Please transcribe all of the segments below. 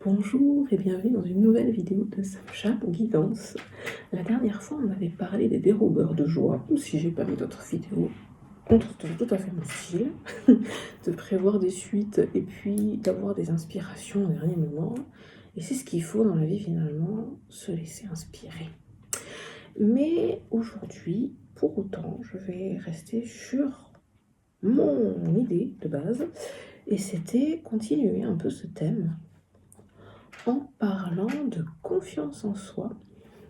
Bonjour et bienvenue dans une nouvelle vidéo de Samcha Guidance. La dernière fois, on avait parlé des dérobeurs de joie, ou si j'ai pas mis d'autres vidéos, c'est tout à fait mon style, de prévoir des suites et puis d'avoir des inspirations au dernier moment. Et c'est ce qu'il faut dans la vie finalement, se laisser inspirer. Mais aujourd'hui, pour autant, je vais rester sur mon idée de base, et c'était continuer un peu ce thème en parlant de confiance en soi,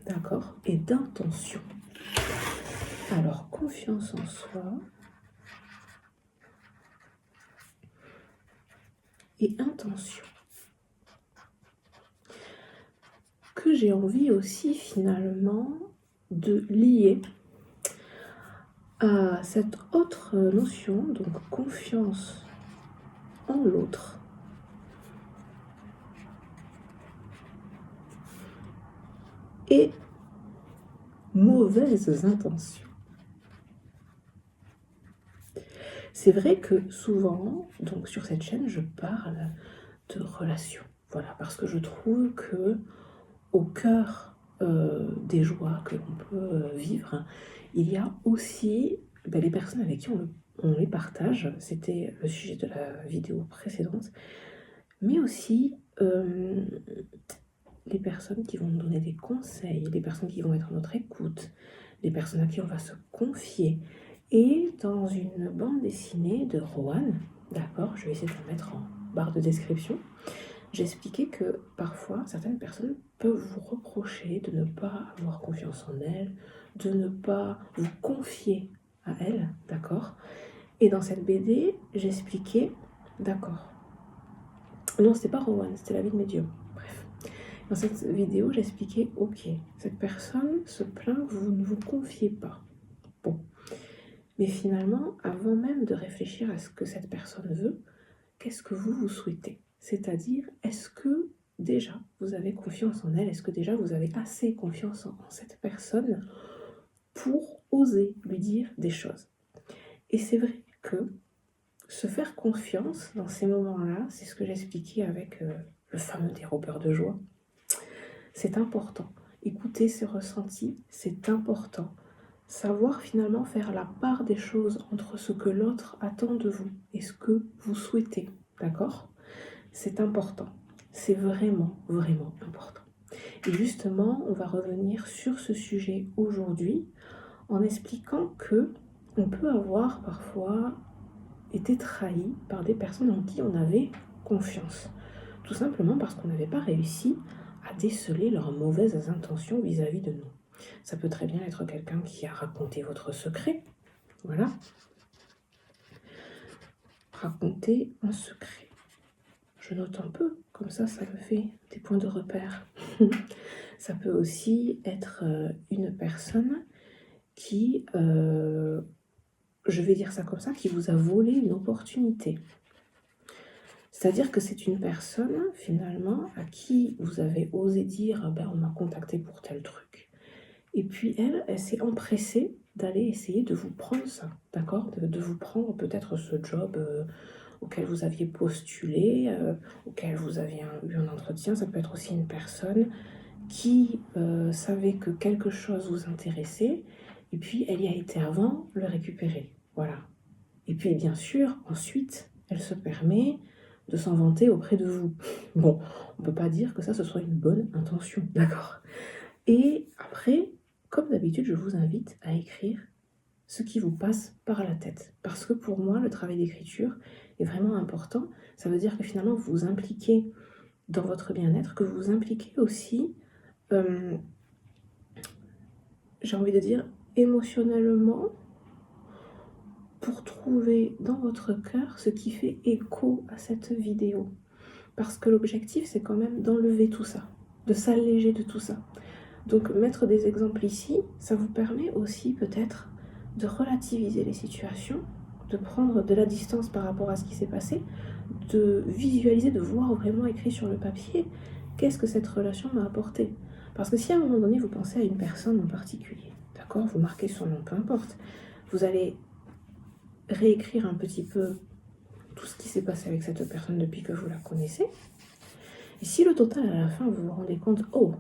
d'accord, et d'intention. Alors, confiance en soi et intention. Que j'ai envie aussi finalement de lier à cette autre notion, donc confiance en l'autre, et mauvaises intentions. C'est vrai que souvent, donc sur cette chaîne, je parle de relations. Voilà, parce que je trouve que au cœur des joies que l'on peut vivre, il y a aussi les personnes avec qui on les partage. C'était le sujet de la vidéo précédente. Mais aussi les personnes qui vont nous donner des conseils, les personnes qui vont être à notre écoute, les personnes à qui on va se confier. Et dans une bande dessinée de Rohan, d'accord, je vais essayer de la mettre en barre de description, j'expliquais que parfois certaines personnes peuvent vous reprocher de ne pas avoir confiance en elles, de ne pas vous confier à elles, d'accord. Et dans cette BD, j'expliquais, d'accord, non, c'était pas Rowan, c'était La vie de médium. Bref, dans cette vidéo, j'expliquais, ok, cette personne se plaint que vous ne vous confiez pas. Bon, mais finalement, avant même de réfléchir à ce que cette personne veut, qu'est-ce que vous souhaitez? C'est-à-dire, est-ce que déjà vous avez confiance en elle? Est-ce que déjà vous avez assez confiance en cette personne pour oser lui dire des choses? Et c'est vrai que se faire confiance dans ces moments-là, c'est ce que j'expliquais avec le fameux dérobeur de joie, c'est important. Écouter ses ressentis, c'est important. Savoir finalement faire la part des choses entre ce que l'autre attend de vous et ce que vous souhaitez, d'accord? C'est important. C'est vraiment, vraiment important. Et justement, on va revenir sur ce sujet aujourd'hui en expliquant que on peut avoir parfois été trahi par des personnes en qui on avait confiance. Tout simplement parce qu'on n'avait pas réussi à déceler leurs mauvaises intentions vis-à-vis de nous. Ça peut très bien être quelqu'un qui a raconté votre secret. Voilà. Raconter un secret. Je note un peu, comme ça me fait des points de repère. Ça peut aussi être une personne qui, je vais dire ça comme ça, qui vous a volé une opportunité. C'est-à-dire que c'est une personne, finalement, à qui vous avez osé dire « on m'a contacté pour tel truc ». Et puis elle s'est empressée d'aller essayer de vous prendre ça, d'accord, de vous prendre peut-être ce job auquel vous aviez postulé, auquel vous aviez eu un entretien. Ça peut être aussi une personne qui savait que quelque chose vous intéressait, et puis elle y a été avant le récupérer, voilà. Et puis bien sûr, ensuite, elle se permet de s'en vanter auprès de vous. Bon, on ne peut pas dire que ça, ce soit une bonne intention, d'accord. Et après, comme d'habitude, je vous invite à écrire ce qui vous passe par la tête. Parce que pour moi, le travail d'écriture est vraiment important. Ça veut dire que finalement, vous vous impliquez dans votre bien-être, que vous vous impliquez aussi, j'ai envie de dire, émotionnellement, pour trouver dans votre cœur ce qui fait écho à cette vidéo. Parce que l'objectif, c'est quand même d'enlever tout ça, de s'alléger de tout ça. Donc mettre des exemples ici, ça vous permet aussi peut-être de relativiser les situations, de prendre de la distance par rapport à ce qui s'est passé, de visualiser, de voir vraiment écrit sur le papier qu'est-ce que cette relation m'a apporté. Parce que si à un moment donné vous pensez à une personne en particulier, d'accord, vous marquez son nom, peu importe, vous allez réécrire un petit peu tout ce qui s'est passé avec cette personne depuis que vous la connaissez. Et si le total, à la fin, vous vous rendez compte, oh,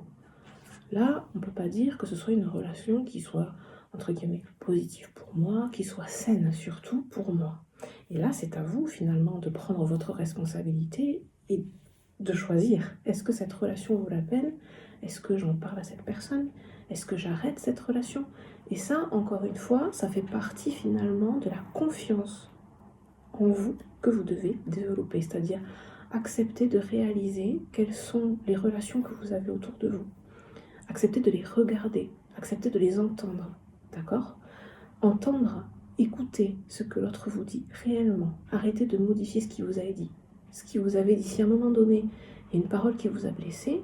là, on ne peut pas dire que ce soit une relation qui soit, entre guillemets, positive pour moi, qui soit saine surtout pour moi. Et là, c'est à vous, finalement, de prendre votre responsabilité et de choisir. Est-ce que cette relation vaut la peine? Est-ce que j'en parle à cette personne? Est-ce que j'arrête cette relation? Et ça, encore une fois, ça fait partie, finalement, de la confiance en vous que vous devez développer. C'est-à-dire accepter de réaliser quelles sont les relations que vous avez autour de vous. Acceptez de les regarder, acceptez de les entendre, d'accord? Entendre, écouter ce que l'autre vous dit réellement. Arrêtez de modifier ce qu'il vous a dit. Ce qu'il vous avait dit, si à un moment donné, il y a une parole qui vous a blessé,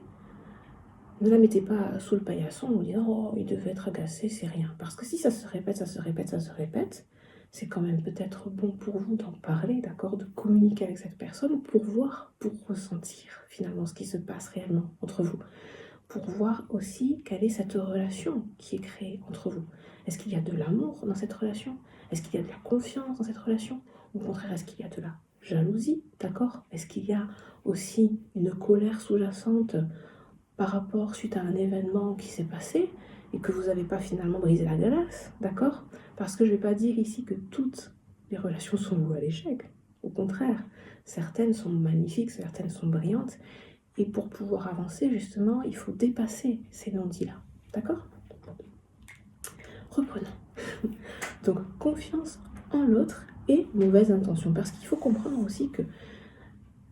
ne la mettez pas sous le paillasson en vous disant « Oh, il devait être agacé, c'est rien ». Parce que si ça se répète, ça se répète, ça se répète, c'est quand même peut-être bon pour vous d'en parler, d'accord? De communiquer avec cette personne pour voir, pour ressentir finalement ce qui se passe réellement entre vous. Pour voir aussi quelle est cette relation qui est créée entre vous. Est-ce qu'il y a de l'amour dans cette relation? Est-ce qu'il y a de la confiance dans cette relation? Ou au contraire, est-ce qu'il y a de la jalousie? D'accord? Est-ce qu'il y a aussi une colère sous-jacente par rapport suite à un événement qui s'est passé et que vous n'avez pas finalement brisé la glace? D'accord? Parce que je ne vais pas dire ici que toutes les relations sont vouées à l'échec. Au contraire, certaines sont magnifiques, certaines sont brillantes. Et pour pouvoir avancer, justement, il faut dépasser ces non-dits-là. D'accord? Reprenons. Donc, confiance en l'autre et mauvaise intention. Parce qu'il faut comprendre aussi que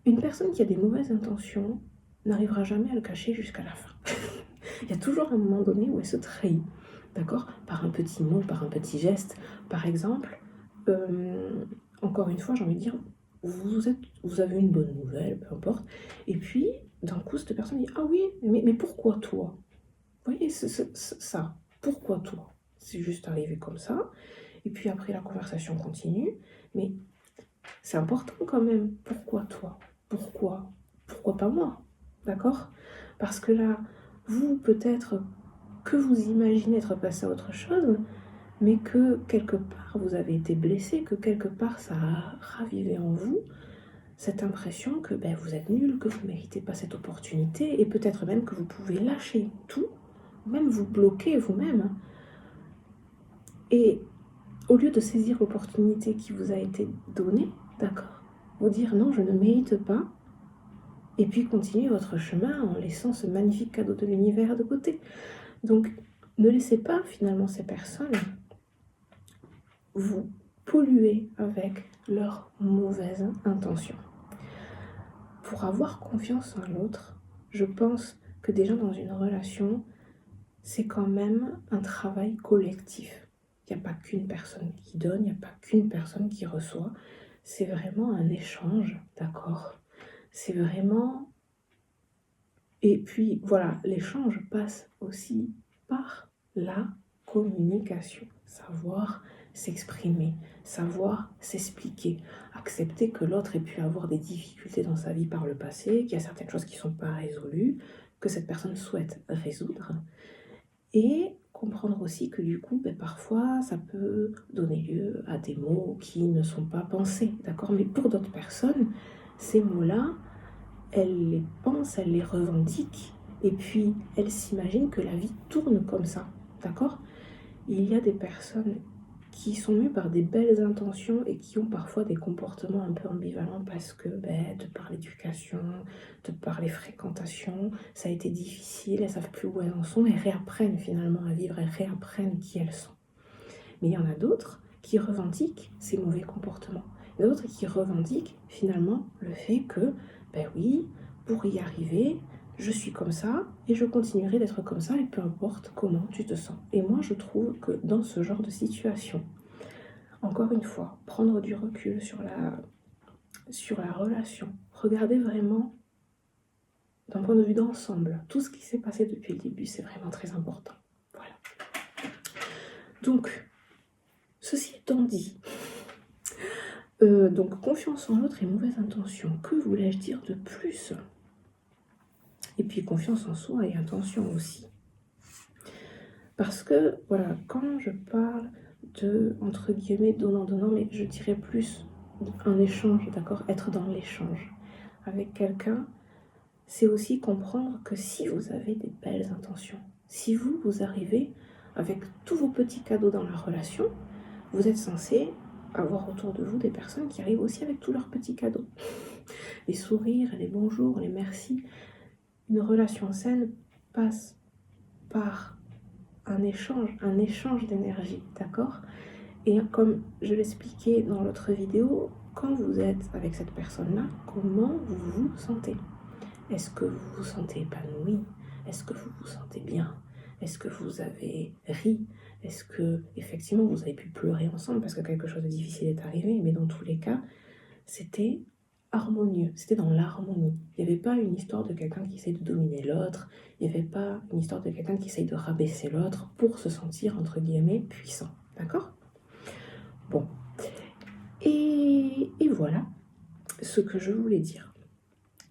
une personne qui a des mauvaises intentions n'arrivera jamais à le cacher jusqu'à la fin. Il y a toujours un moment donné où elle se trahit. D'accord? Par un petit mot, par un petit geste. Par exemple, encore une fois, j'ai envie de dire, vous avez une bonne nouvelle, peu importe. Et puis, d'un coup, cette personne dit « Ah oui, mais pourquoi toi ?» Vous voyez, ça. Pourquoi toi? C'est juste arrivé comme ça. Et puis après, la conversation continue. Mais c'est important quand même. Pourquoi toi? Pourquoi? Pourquoi pas moi? D'accord? Parce que là, vous, peut-être que vous imaginez être passé à autre chose, mais que quelque part, vous avez été blessé, que quelque part, ça a ravivé en vous cette impression que vous êtes nul, que vous ne méritez pas cette opportunité, et peut-être même que vous pouvez lâcher tout, même vous bloquer vous-même. Et au lieu de saisir l'opportunité qui vous a été donnée, d'accord, vous dire non, je ne mérite pas, et puis continuer votre chemin en laissant ce magnifique cadeau de l'univers de côté. Donc, ne laissez pas finalement ces personnes vous polluer avec leurs mauvaises intentions. Pour avoir confiance en l'autre, je pense que déjà dans une relation, c'est quand même un travail collectif. Il n'y a pas qu'une personne qui donne, il n'y a pas qu'une personne qui reçoit. C'est vraiment un échange, d'accord? C'est vraiment... Et puis voilà, l'échange passe aussi par la communication. Savoir s'exprimer, savoir s'expliquer, accepter que l'autre ait pu avoir des difficultés dans sa vie par le passé, qu'il y a certaines choses qui ne sont pas résolues, que cette personne souhaite résoudre. Et comprendre aussi que du coup, parfois, ça peut donner lieu à des mots qui ne sont pas pensés, d'accord? Mais pour d'autres personnes, ces mots-là, elles les pensent, elles les revendiquent, et puis elles s'imaginent que la vie tourne comme ça, d'accord? Il y a des personnes qui sont mues par des belles intentions et qui ont parfois des comportements un peu ambivalents parce que de par l'éducation, de par les fréquentations, ça a été difficile, elles ne savent plus où elles en sont, elles réapprennent finalement à vivre, elles réapprennent qui elles sont. Mais il y en a d'autres qui revendiquent ces mauvais comportements. Il y en a d'autres qui revendiquent finalement le fait que, oui, pour y arriver, je suis comme ça et je continuerai d'être comme ça et peu importe comment tu te sens. Et moi, je trouve que dans ce genre de situation, encore une fois, prendre du recul sur la relation, regarder vraiment d'un point de vue d'ensemble, tout ce qui s'est passé depuis le début, c'est vraiment très important. Voilà. Donc, ceci étant dit, donc confiance en l'autre et mauvaise intention, que voulais-je dire de plus? Et puis confiance en soi et intention aussi. Parce que, voilà, quand je parle de, entre guillemets, donnant, mais je dirais plus un échange, d'accord? Être dans l'échange avec quelqu'un, c'est aussi comprendre que si vous avez des belles intentions, si vous arrivez avec tous vos petits cadeaux dans la relation, vous êtes censé avoir autour de vous des personnes qui arrivent aussi avec tous leurs petits cadeaux. Les sourires, les bonjours, les merci. Une relation saine passe par un échange d'énergie, d'accord? Et comme je l'expliquais dans l'autre vidéo, quand vous êtes avec cette personne-là, comment vous vous sentez? Est-ce que vous vous sentez épanoui? Est-ce que vous vous sentez bien? Est-ce que vous avez ri? Est-ce que effectivement vous avez pu pleurer ensemble parce que quelque chose de difficile est arrivé? Mais dans tous les cas, c'était harmonieux, c'était dans l'harmonie. Il n'y avait pas une histoire de quelqu'un qui essaye de dominer l'autre, il n'y avait pas une histoire de quelqu'un qui essaye de rabaisser l'autre pour se sentir, entre guillemets, puissant. D'accord? Bon. Et voilà ce que je voulais dire.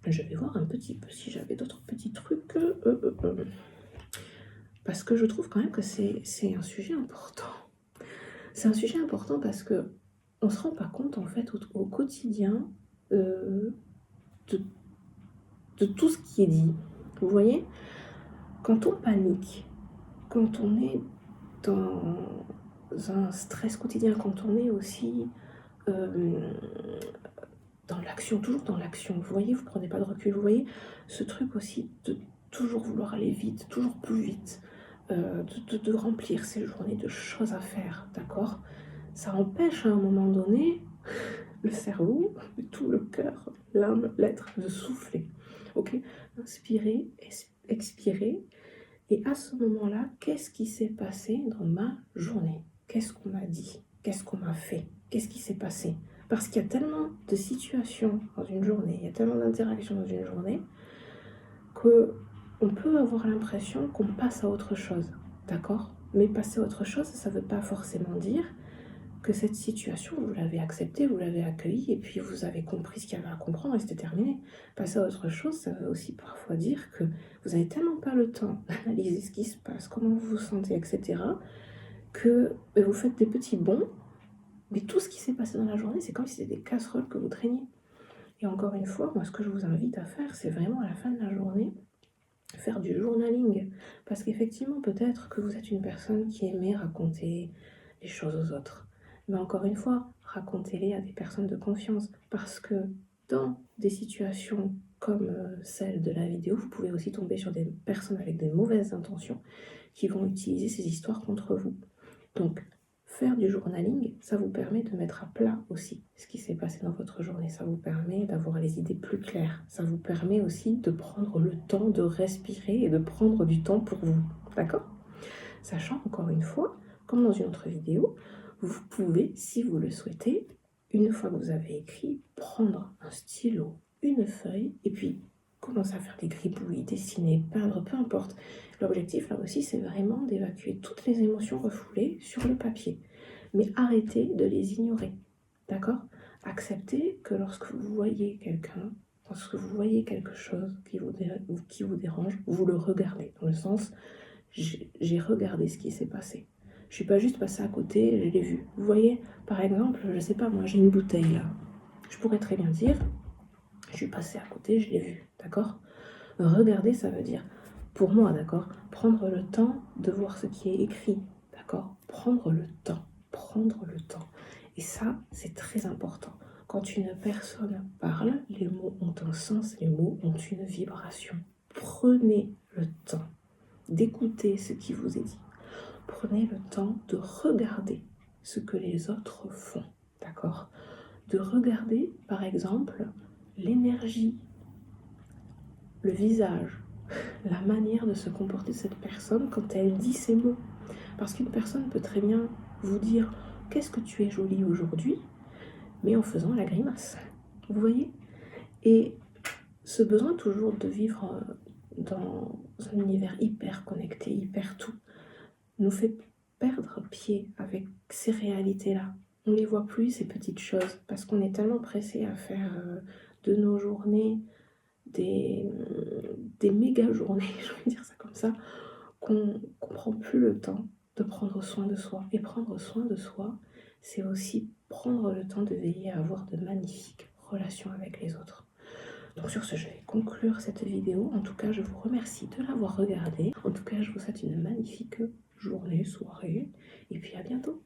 Je vais voir un petit peu si j'avais d'autres petits trucs. Parce que je trouve quand même que c'est un sujet important. C'est un sujet important parce que on se rend pas compte en fait au quotidien de tout ce qui est dit. Vous voyez, quand on panique, quand on est dans un stress quotidien, quand on est aussi dans l'action, toujours dans l'action, vous voyez, vous prenez pas de recul, vous voyez, ce truc aussi de toujours vouloir aller vite, toujours plus vite, de remplir ses journées de choses à faire, d'accord? Ça empêche à un moment donné le cerveau, tout le cœur, l'âme, l'être, de souffler. Ok? Inspirer, expirer. Et à ce moment-là, qu'est-ce qui s'est passé dans ma journée? Qu'est-ce qu'on m'a dit? Qu'est-ce qu'on m'a fait? Qu'est-ce qui s'est passé? Parce qu'il y a tellement de situations dans une journée, il y a tellement d'interactions dans une journée, qu'on peut avoir l'impression qu'on passe à autre chose. D'accord? Mais passer à autre chose, ça ne veut pas forcément dire que cette situation, vous l'avez acceptée, vous l'avez accueillie, et puis vous avez compris ce qu'il y avait à comprendre, et c'était terminé. Passer à autre chose, ça veut aussi parfois dire que vous n'avez tellement pas le temps d'analyser ce qui se passe, comment vous vous sentez, etc., que vous faites des petits bonds, mais tout ce qui s'est passé dans la journée, c'est comme si c'était des casseroles que vous traîniez. Et encore une fois, moi, ce que je vous invite à faire, c'est vraiment à la fin de la journée, faire du journaling. Parce qu'effectivement, peut-être que vous êtes une personne qui aimait raconter les choses aux autres. Mais encore une fois, racontez-les à des personnes de confiance. Parce que dans des situations comme celle de la vidéo, vous pouvez aussi tomber sur des personnes avec des mauvaises intentions qui vont utiliser ces histoires contre vous. Donc, faire du journaling, ça vous permet de mettre à plat aussi ce qui s'est passé dans votre journée. Ça vous permet d'avoir les idées plus claires. Ça vous permet aussi de prendre le temps de respirer et de prendre du temps pour vous. D'accord? Sachant, encore une fois, comme dans une autre vidéo, vous pouvez, si vous le souhaitez, une fois que vous avez écrit, prendre un stylo, une feuille, et puis commencer à faire des gribouillis, dessiner, peindre, peu importe. L'objectif, là aussi, c'est vraiment d'évacuer toutes les émotions refoulées sur le papier. Mais arrêtez de les ignorer, d'accord? Acceptez que lorsque vous voyez quelqu'un, lorsque vous voyez quelque chose qui vous dérange, vous le regardez, dans le sens, j'ai regardé ce qui s'est passé. Je suis pas juste passée à côté, je l'ai vu. Vous voyez, par exemple, je sais pas, moi j'ai une bouteille là. Je pourrais très bien dire, je suis passée à côté, je l'ai vue, d'accord? Regarder, ça veut dire, pour moi, d'accord, prendre le temps de voir ce qui est écrit, d'accord? Prendre le temps, prendre le temps. Et ça, c'est très important. Quand une personne parle, les mots ont un sens, les mots ont une vibration. Prenez le temps d'écouter ce qui vous est dit. Prenez le temps de regarder ce que les autres font, d'accord? De regarder, par exemple, l'énergie, le visage, la manière de se comporter de cette personne quand elle dit ces mots. Parce qu'une personne peut très bien vous dire « Qu'est-ce que tu es jolie aujourd'hui ?» mais en faisant la grimace. Vous voyez? Et ce besoin toujours de vivre dans un univers hyper connecté, hyper tout, nous fait perdre pied avec ces réalités-là. On ne les voit plus, ces petites choses, parce qu'on est tellement pressé à faire de nos journées des méga journées, je vais dire ça comme ça, qu'on ne prend plus le temps de prendre soin de soi. Et prendre soin de soi, c'est aussi prendre le temps de veiller à avoir de magnifiques relations avec les autres. Donc sur ce, je vais conclure cette vidéo. En tout cas, je vous remercie de l'avoir regardée. En tout cas, je vous souhaite une magnifique journée, soirée, et puis à bientôt.